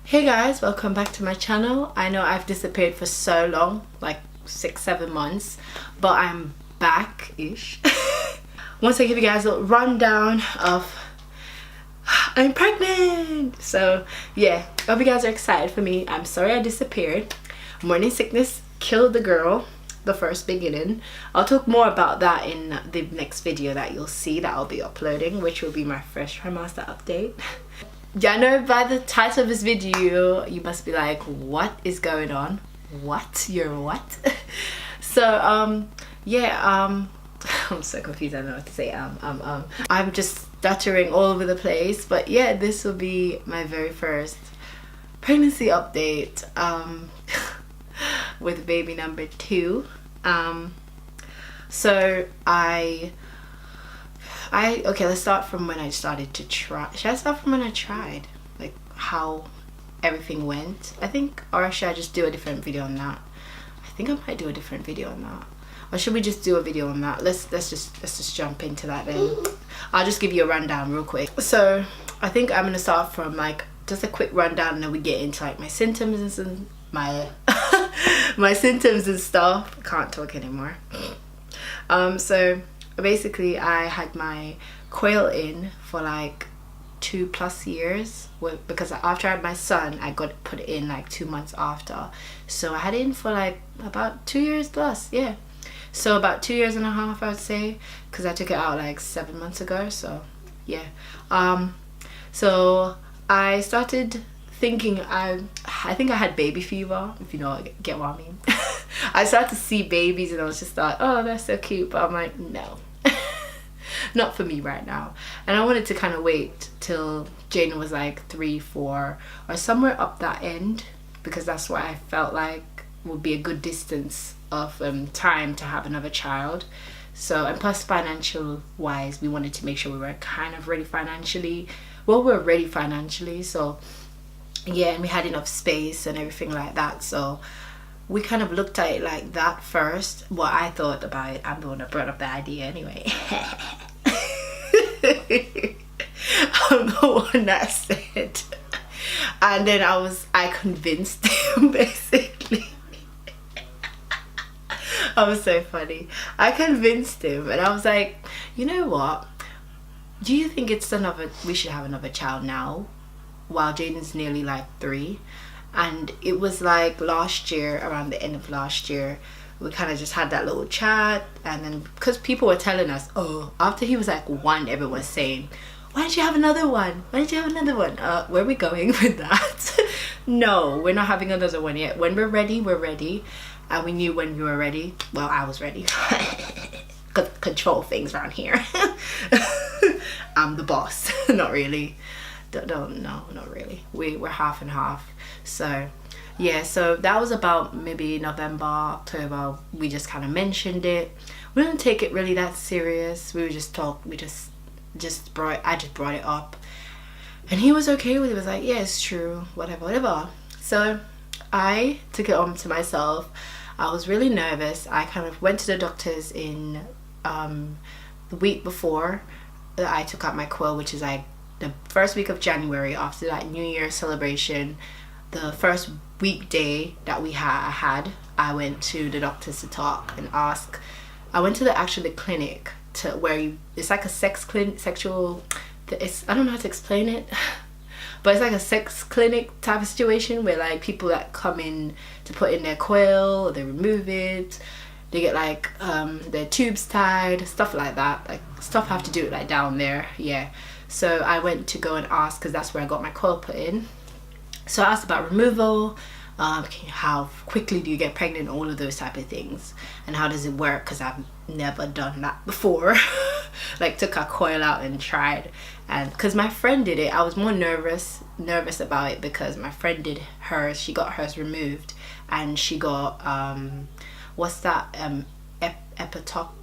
Hey guys, welcome back to my channel. I know I've disappeared for so long, like 6-7 months, but I'm back-ish. Once I give you guys a rundown of I'm pregnant. So yeah, I hope you guys are excited for me. I'm sorry I disappeared. Morning sickness killed the girl, the first beginning. I'll talk more about that in the next video that you'll see that I'll be uploading, which will be my first trimester update. Yeah, I know by the title of this video you must be like, what is going on? What? You're what? So yeah, I'm so confused. I don't know what to say. I'm just stuttering all over the place, but yeah, this will be my very first pregnancy update with baby number 2. So okay, let's start from when I started to try. Should I start from when I tried? Like how everything went, I think, or should I just do a different video on that? I think I might do a different video on that. Or should we just do a video on that? Let's just jump into that then. I'll just give you a rundown real quick. So I think I'm gonna start from like just a quick rundown, and then we get into like my symptoms and my my symptoms and stuff. I can't talk anymore. So basically I had my coil in for like 2+ years because after I had my son I got put in like 2 months after, so I had it in for like about 2 years plus. Yeah, so about 2.5 years I would say, because I took it out like 7 months ago. So yeah, so I started thinking I think I had baby fever, if you know, get what I mean. I started to see babies and I was just like, oh, that's so cute, but I'm like, no. Not for me right now. And I wanted to kind of wait till Jane was like 3, 4, or somewhere up that end, because that's what I felt like would be a good distance of time to have another child. So, and plus financial wise, we wanted to make sure we were kind of ready financially. Well, we're ready financially, so yeah, and we had enough space and everything like that. So we kind of looked at it like that first. What I thought about it, I'm the one that brought up the idea anyway. I'm the one that said, and then I convinced him basically. I was so funny. I convinced him and I was like, you know what, do you think we should have another child now while Jaden's nearly like 3? And it was like last year, around the end of last year, we kind of just had that little chat. And then because people were telling us, oh, after he was like 1, everyone's saying, why did you have another one? Why did you have another one? Where are we going with that? No, we're not having another one yet. When we're ready, we're ready. And we knew when we were ready. Well, I was ready. Control things around here. I'm the boss. Not really. No, not really. We're half and half. So yeah, so that was about maybe November, October. We just kind of mentioned it. We didn't take it really that serious. We would just talk. I just brought it up, and he was okay with it. He was like, yeah, it's true, whatever. So I took it on to myself. I was really nervous. I kind of went to the doctors in the week before that I took out my coil, which is like the first week of January, after that New Year celebration. The first weekday that we had, I went to the doctors to talk and ask. I went to the clinic to where it's like a sexual. I don't know how to explain it, but it's like a sex clinic type of situation where like people that come in to put in their coil, or they remove it, they get like their tubes tied, stuff like that. Like stuff I have to do it like down there. Yeah. So I went to go and ask, because that's where I got my coil put in. So I asked about removal, how quickly do you get pregnant, all of those type of things, and how does it work, because I've never done that before. Like took a coil out and tried, and because my friend did it, I was more nervous about it, because my friend did hers. She got hers removed, and she got what's that, can't talk.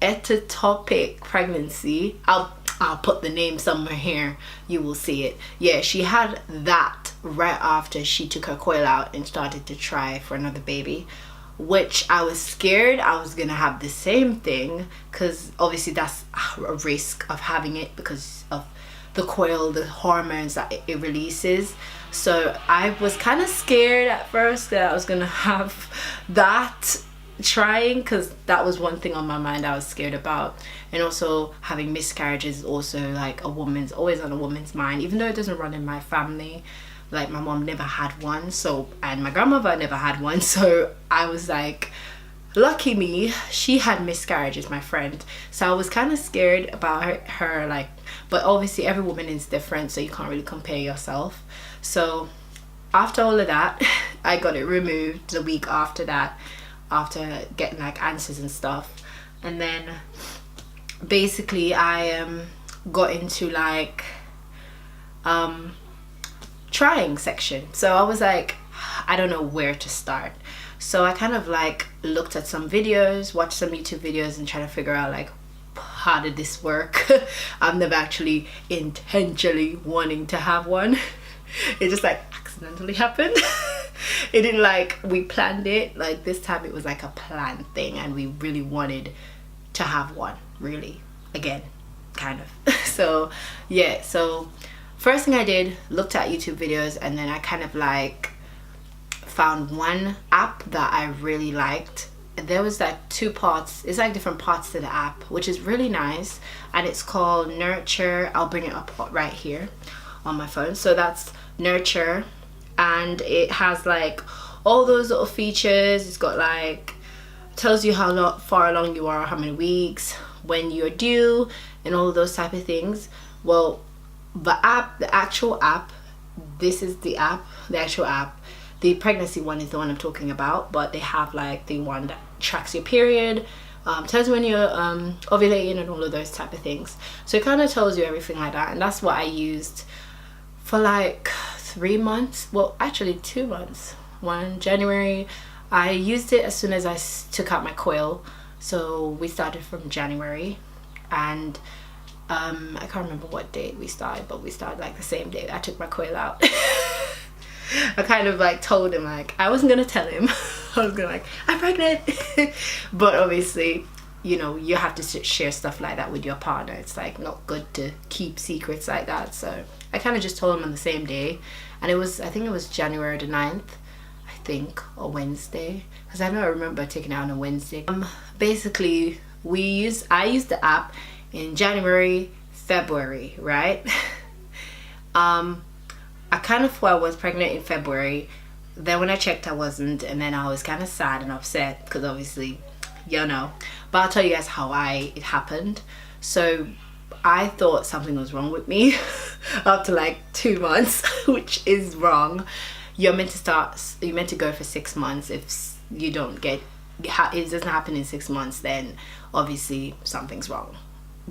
Ectopic pregnancy. I'll put the name somewhere here, you will see it. Yeah, she had that right after she took her coil out and started to try for another baby. which I was scared I was gonna have the same thing, because obviously that's a risk of having it because of the coil, the hormones that it releases. So I was kind of scared at first that I was gonna have that trying, because that was one thing on my mind I was scared about. And also having miscarriages is also like always on a woman's mind, even though it doesn't run in my family. Like my mom never had one, so, and my grandmother never had one, so I was like, lucky me, she had miscarriages, my friend. So I was kind of scared about her like, but obviously every woman is different, so you can't really compare yourself. So after all of that, I got it removed the week after that, after getting like answers and stuff. And then basically I got into like trying section. So I was like, I don't know where to start. So I kind of like looked at some videos, watched some YouTube videos, and tried to figure out like, how did this work? I've never actually intentionally wanting to have one. It just like accidentally happened. It didn't like, we planned it. Like this time it was like a planned thing, and we really wanted to have one, really, again, kind of. So yeah, so first thing I did, looked at YouTube videos, and then I kind of like found one app that I really liked. And there was like two parts, it's like different parts to the app, which is really nice, and it's called Nurture. I'll bring it up right here on my phone. So that's Nurture, and it has like all those little features. It's got like, tells you how far along you are, how many weeks, when you're due, and all of those type of things. Well, the actual app, this is the app, the actual app. The pregnancy one is the one I'm talking about, but they have like the one that tracks your period, tells you when you're ovulating and all of those type of things. So it kind of tells you everything like that, and that's what I used for like 3 months. Well, actually 2 months. January, I used it as soon as I took out my coil. So we started from January, and I can't remember what date we started, but we started like the same day I took my coil out. I kind of like told him, like, I wasn't gonna tell him. I was gonna like, I'm pregnant. But obviously, you know, you have to share stuff like that with your partner. It's like not good to keep secrets like that. So I kind of just told him on the same day, and it was, I think it was January the 9th, I think, or Wednesday, because I know I remember taking it out on a Wednesday. Basically I used the app in January, February, right? I kind of thought I was pregnant in February. Then when I checked, I wasn't, and then I was kind of sad and upset because obviously, you know. But I'll tell you guys how it happened. So I thought something was wrong with me after like 2 months, which is wrong. You're meant to go for 6 months. If you don't get, it doesn't happen in 6 months, then obviously something's wrong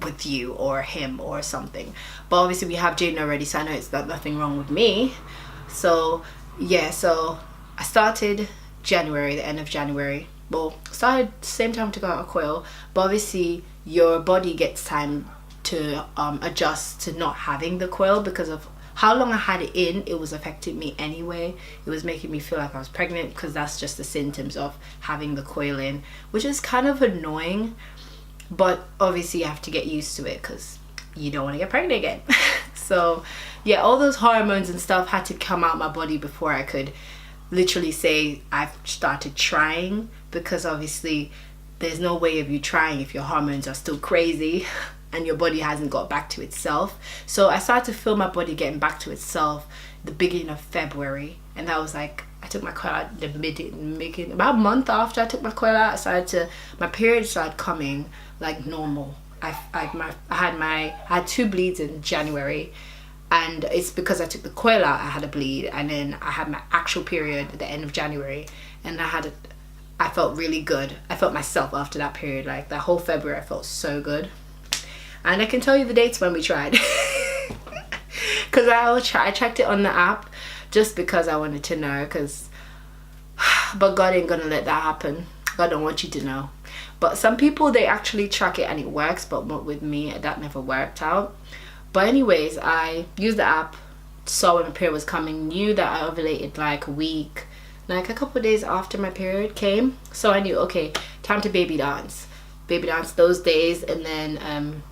with you or him or something. But obviously we have Jaden already, so I know it's nothing wrong with me. So yeah, so I started January, the end of January. Well, started same time to go out of coil, but obviously your body gets time to adjust to not having the coil because of how long I had it in. It was affecting me anyway. It was making me feel like I was pregnant, because that's just the symptoms of having the coil in, which is kind of annoying. But obviously you have to get used to it because you don't want to get pregnant again. So yeah, all those hormones and stuff had to come out my body before I could literally say I've started trying, because obviously there's no way of you trying if your hormones are still crazy and your body hasn't got back to itself. So I started to feel my body getting back to itself the beginning of February, and that was like, I took my coil out about a month after I took my coil out. My period started coming like normal. I had 2 bleeds in January, and it's because I took the coil out. I had a bleed, and then I had my actual period at the end of January, and I felt really good. I felt myself after that period. Like that whole February I felt so good. And I can tell you the dates when we tried, because I checked it on the app just because I wanted to know, but God ain't gonna let that happen. God don't want you to know. But some people, they actually track it and it works, but with me, that never worked out. But anyways, I used the app, saw when my period was coming, knew that I ovulated like a week like a couple of days after my period came. So I knew, okay, time to baby dance those days. And then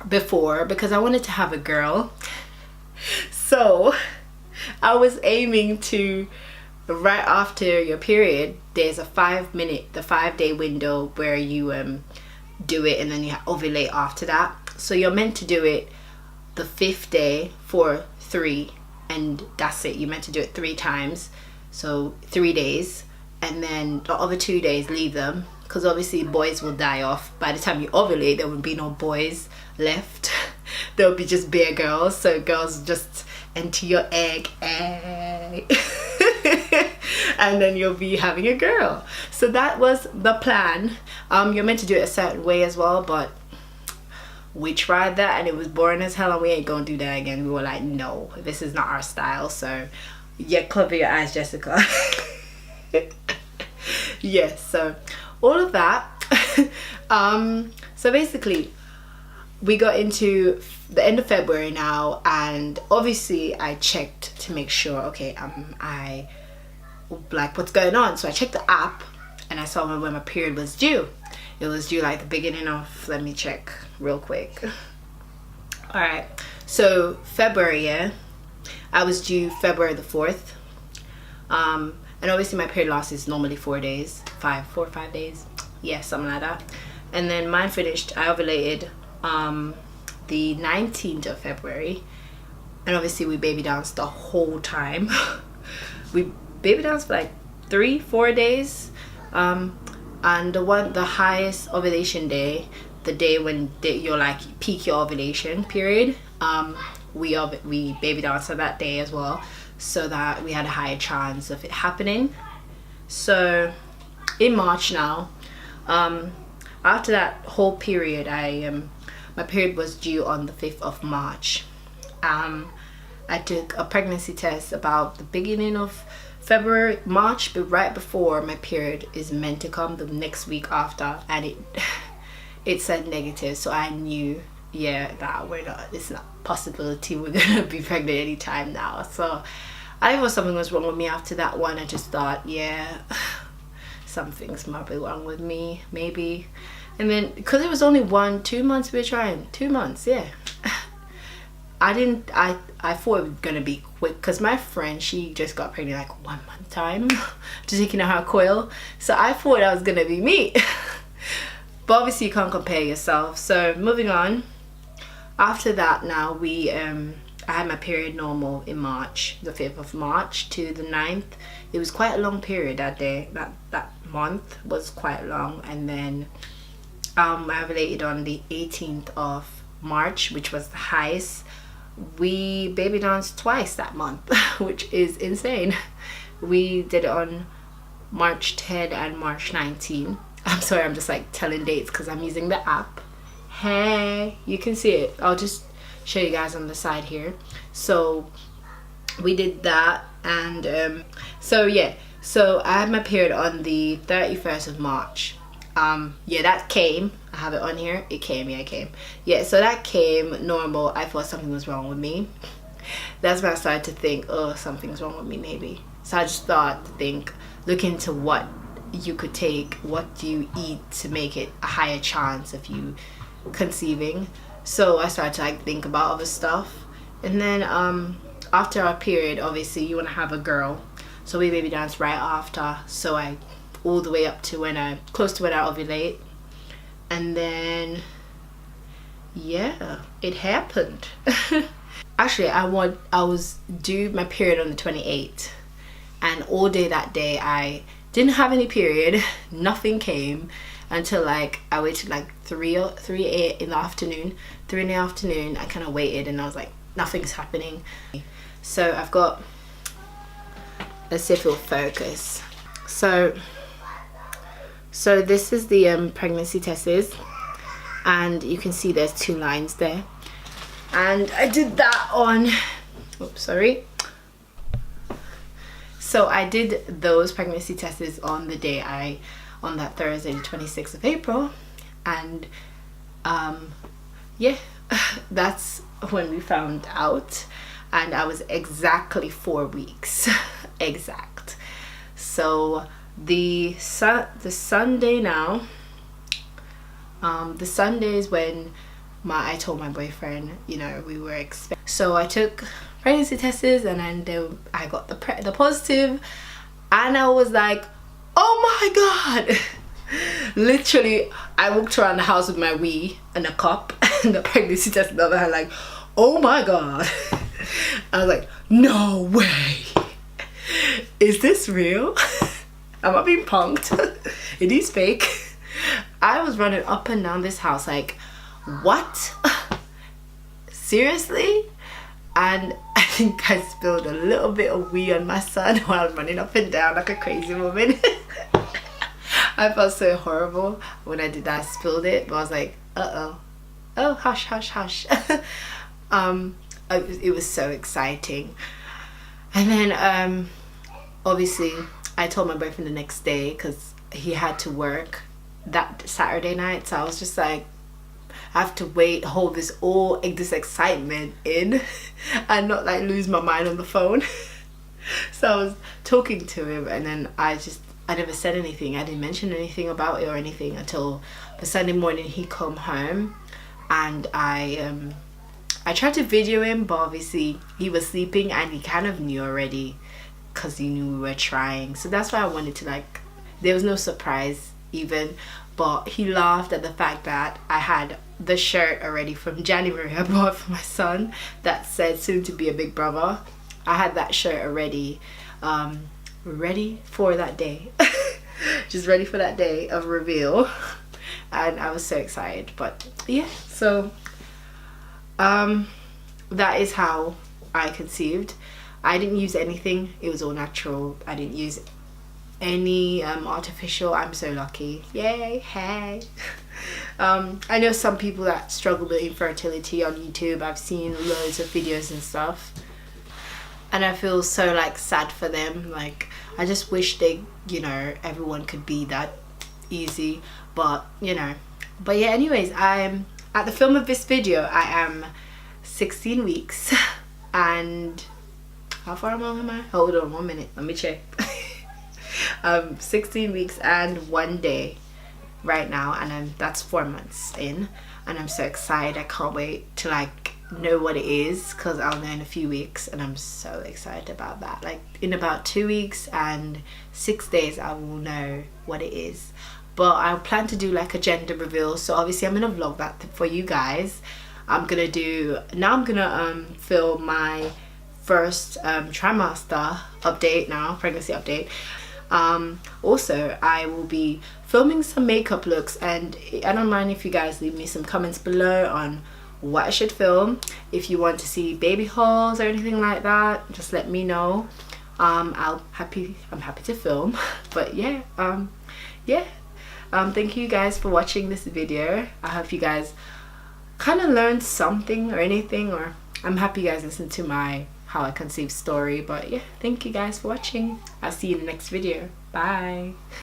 before, because I wanted to have a girl, so I was aiming to, right after your period, there's a 5-day window where you do it, and then you ovulate after that. So you're meant to do it the 5th day for 3, and that's it. You're meant to do it 3 times, so 3 days, and then the other 2 days leave them, because obviously boys will die off. By the time you ovulate, there will be no boys left. There will be just bare girls. So girls just enter your egg and then you'll be having a girl. So that was the plan. You're meant to do it a certain way as well, but we tried that and it was boring as hell, and we ain't gonna do that again. We were like, no, this is not our style. So yeah, cover your eyes, Jessica. Yes, so all of that. So basically we got into the end of February now, and obviously I checked to make sure, okay, I like what's going on. So I checked the app and I saw when my period was due. It was due like the beginning of, let me check real quick. All right, so February, yeah, I was due February the 4th. And obviously my period lasts normally 4 days, 4 or 5 days, yeah, something like that. And then mine finished, I ovulated the 19th of February, and obviously we baby danced the whole time. We baby danced for like 3-4 days, and the highest ovulation day, the day when you're like peak your ovulation period, we baby danced on that day as well, so that we had a higher chance of it happening. So in March now, after that whole period, my period was due on the 5th of March. I took a pregnancy test about the beginning of March, but right before my period is meant to come, the next week after, and it said negative. So I knew, yeah, that it's not a possibility we're gonna be pregnant anytime now. So I thought something was wrong with me after that one. I just thought, yeah, something's might be wrong with me, maybe. And then because it was only 2 months we were trying, 2 months, yeah. I thought it was gonna be quick, because my friend, she just got pregnant like 1 month time to taking out her coil. So I thought that was gonna be me. But obviously you can't compare yourself. So moving on, after that now I had my period normal in March, the 5th of March to the 9th. It was quite a long period that day. That month was quite long. And then I ovulated on the 18th of March, which was the highest. We baby danced twice that month, which is insane. We did it on March 10 and March 19. I'm sorry, I'm just like telling dates because I'm using the app. Hey, you can see it. I'll just show you guys on the side here. So we did that, and so yeah, so I had my period on the 31st of March. Yeah, that came. I have it on here. It came. Yeah, so that came normal. I thought something was wrong with me. That's when I started to think, oh, something's wrong with me maybe. So I just started to think, look into what you could take, what do you eat to make it a higher chance of you conceiving. So I started to like think about other stuff. And then after our period, obviously you want to have a girl, so we baby danced right after. So I all the way up to close to when I ovulate, and then yeah, it happened. Actually, I was due my period on the 28th, and all day that day I didn't have any period. Nothing came until like I waited like 3 in the afternoon. I kind of waited and I was like, nothing's happening. So I've got, let's see if it'll focus. So this is the pregnancy test, and you can see there's 2 lines there, and I did that on, oops, sorry. So I did those pregnancy tests on the day on that Thursday, the 26th of April, and yeah, that's when we found out, and I was exactly 4 weeks exact. So the Sunday now, the Sunday is when I told my boyfriend, you know, we were expecting. So I took pregnancy tests, and then I got the positive, and I was like, oh my god. Literally, I walked around the house with my wee and a cup and the pregnancy test in the other hand, like, oh my god. I was like, no way. Is this real? Am I being punked? It is fake. I was running up and down this house like, what? Seriously? And I think I spilled a little bit of wee on my son while running up and down like a crazy woman. I felt so horrible when I did that. I spilled it, but I was like, uh-oh. Oh, hush, hush, hush. It was so exciting. And then obviously I told my boyfriend the next day because he had to work that Saturday night. So I was just like, I have to hold this excitement in and not like lose my mind on the phone. So I was talking to him, and then I never said anything. I didn't mention anything about it or anything until the Sunday morning he come home, and I tried to video him, but obviously he was sleeping and he kind of knew already because he knew we were trying. So that's why I wanted to, like, there was no surprise even, but he laughed at the fact that I had the shirt already from January I bought for my son that said soon to be a big brother. I had that shirt already, ready for that day. Just ready for that day of reveal, and I was so excited. But yeah, so that is how I conceived. I didn't use anything, it was all natural. I didn't use any artificial. I'm so lucky. Yay. Hey. I know some people that struggle with infertility on YouTube. I've seen loads of videos and stuff, and I feel so like sad for them. Like, I just wish they, you know, everyone could be that easy, but you know. But yeah, anyways, I'm at the film of this video. I am 16 weeks and how far along am I? Hold on 1 minute, let me check. 16 weeks and 1 day right now, and that's 4 months in, and I'm so excited. I can't wait to like know what it is, because I'll know in a few weeks, and I'm so excited about that. Like, in about 2 weeks and 6 days I will know what it is. But I plan to do like a gender reveal, so obviously I'm gonna vlog that for you guys. I'm gonna film my first trimester update now, pregnancy update. Also, I will be filming some makeup looks, and I don't mind if you guys leave me some comments below on what I should film. If you want to see baby hauls or anything like that, just let me know. I'm happy to film. But yeah, thank you guys for watching this video. I hope you guys kind of learned something or anything, or I'm happy you guys listened to my how I conceived story. But yeah, thank you guys for watching. I'll see you in the next video. Bye.